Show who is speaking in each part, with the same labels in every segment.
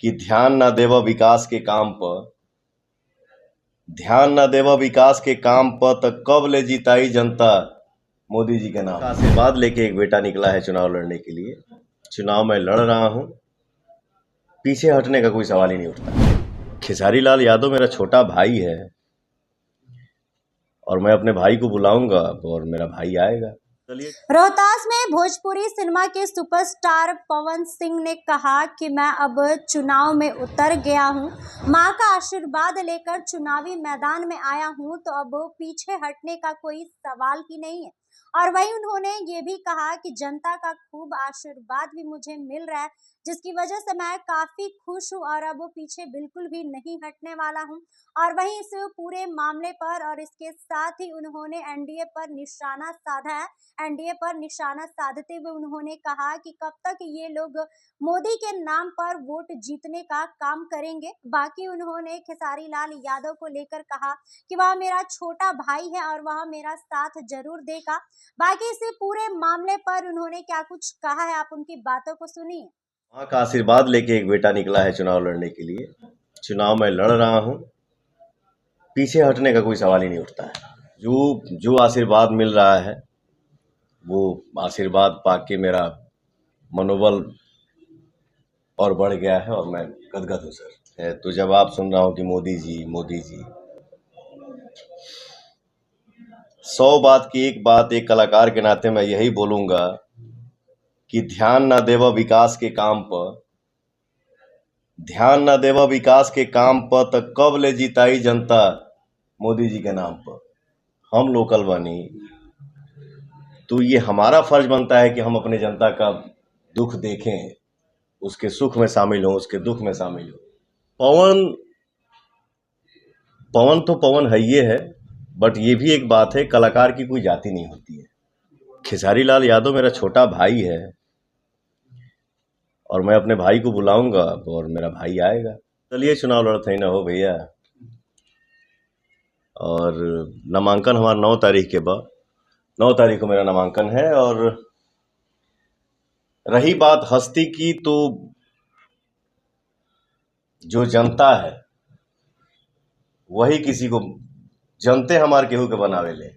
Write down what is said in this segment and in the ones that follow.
Speaker 1: कि ध्यान न देव विकास के काम पर, ध्यान न देव विकास के काम पर तो कब ले जिताई जनता मोदी जी के नाम। आशीर्वाद लेके एक बेटा निकला है चुनाव लड़ने के लिए। चुनाव में लड़ रहा हूं, पीछे हटने का कोई सवाल ही नहीं उठता। खेसारी लाल यादव मेरा छोटा भाई है और मैं अपने भाई को बुलाऊंगा और मेरा भाई आएगा।
Speaker 2: रोहतास में भोजपुरी सिनेमा के सुपरस्टार पवन सिंह ने कहा कि मैं अब चुनाव में उतर गया हूं, मां का आशीर्वाद लेकर चुनावी मैदान में आया हूं, तो अब पीछे हटने का कोई सवाल ही नहीं है। और वहीं उन्होंने ये भी कहा कि जनता का खूब आशीर्वाद भी मुझे मिल रहा है, जिसकी वजह से मैं काफी खुश हूं और अब पीछे बिल्कुल भी नहीं हटने वाला हूं। और वहीं इस पूरे मामले पर और इसके साथ ही उन्होंने एनडीए पर निशाना साधा है। एनडीए पर निशाना साधते हुए उन्होंने कहा कि कब तक ये लोग मोदी के नाम पर वोट जीतने का काम करेंगे। बाकी उन्होंने खेसारी लाल यादव को लेकर कहा कि वह मेरा छोटा भाई है और वह मेरा साथ जरूर देगा। बाकी इस पूरे मामले पर उन्होंने क्या कुछ कहा है, आप उनकी बातों को सुनिए।
Speaker 1: मां का आशीर्वाद लेके एक बेटा निकला है चुनाव लड़ने के लिए। चुनाव में लड़ रहा हूं, पीछे हटने का कोई सवाल ही नहीं उठता है। जो आशीर्वाद मिल रहा है वो आशीर्वाद पाके मेरा मनोबल और बढ़ गया है और मैं गदगद हूँ सर। तो जब आप सुन रहा हूँ कि मोदी जी 100 बात की एक बात, एक कलाकार के नाते मैं यही बोलूंगा कि ध्यान न देव विकास के काम पर, ध्यान न देव विकास के काम पर तो कब ले जिताई जनता मोदी जी के नाम पर। हम लोकल बनी तो ये हमारा फर्ज बनता है कि हम अपने जनता का दुख देखें, उसके सुख में शामिल हों, उसके दुख में शामिल हों। पवन तो पवन है ये है, बट ये भी एक बात है, कलाकार की कोई जाति नहीं होती है। खेसारी लाल यादव मेरा छोटा भाई है और मैं अपने भाई को बुलाऊंगा और मेरा भाई आएगा। चलिए चुनाव लड़ते ही ना हो भैया। और नामांकन हमारा 9 तारीख के बाद, 9 तारीख को मेरा नामांकन है। और रही बात हस्ती की, तो जो जनता है वही किसी को, जनते हमार केहू के बनावे ले,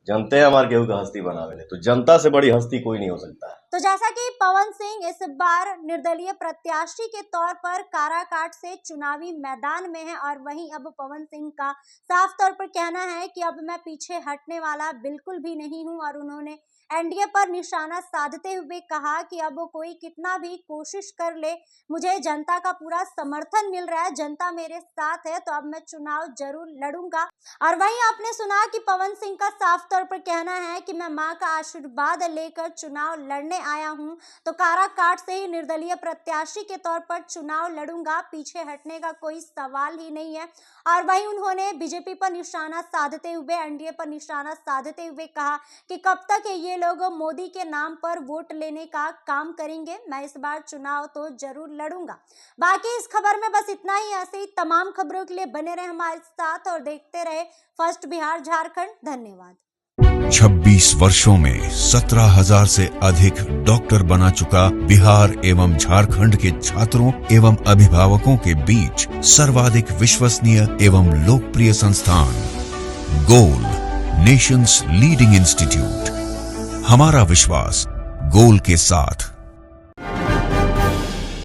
Speaker 1: जनते हमार केहू का हस्ती बनावे ले, तो जनता से बड़ी हस्ती कोई नहीं हो सकता है।
Speaker 2: तो जैसा कि पवन सिंह इस बार निर्दलीय प्रत्याशी के तौर पर काराकाट से चुनावी मैदान में है और वहीं अब पवन सिंह का साफ तौर पर कहना है कि अब मैं पीछे हटने वाला बिल्कुल भी नहीं हूं। और उन्होंने एनडीए पर निशाना साधते हुए कहा कि अब कोई कितना भी कोशिश कर ले, मुझे जनता का पूरा समर्थन मिल रहा है, जनता मेरे साथ है, तो अब मैं चुनाव जरूर लड़ूंगा। और वहीं आपने सुना कि पवन सिंह का साफ तौर पर कहना है कि मैं मां का आशीर्वाद लेकर चुनाव लड़ने आया हूं, तो काराकाट से ही निर्दलीय प्रत्याशी के तौर पर चुनाव लड़ूंगा, पीछे हटने का कोई सवाल ही नहीं है। और वहीं उन्होंने बीजेपी पर निशाना साधते हुए, एनडीए पर निशाना साधते हुए कहा कि कब तक ये लोग मोदी के नाम पर वोट लेने का काम करेंगे, मैं इस बार चुनाव तो जरूर लड़ूंगा। बाकी इस खबर में बस इतना ही। ऐसे ही तमाम खबरों के लिए बने रहे हमारे साथ और देखते रहे फर्स्ट बिहार झारखंड। धन्यवाद।
Speaker 3: 26 वर्षों में 17,000 से अधिक डॉक्टर बना चुका बिहार एवं झारखंड के छात्रों एवं अभिभावकों के बीच सर्वाधिक विश्वसनीय एवं लोकप्रिय संस्थान गोल, नेशंस लीडिंग इंस्टीट्यूट। हमारा विश्वास गोल के साथ।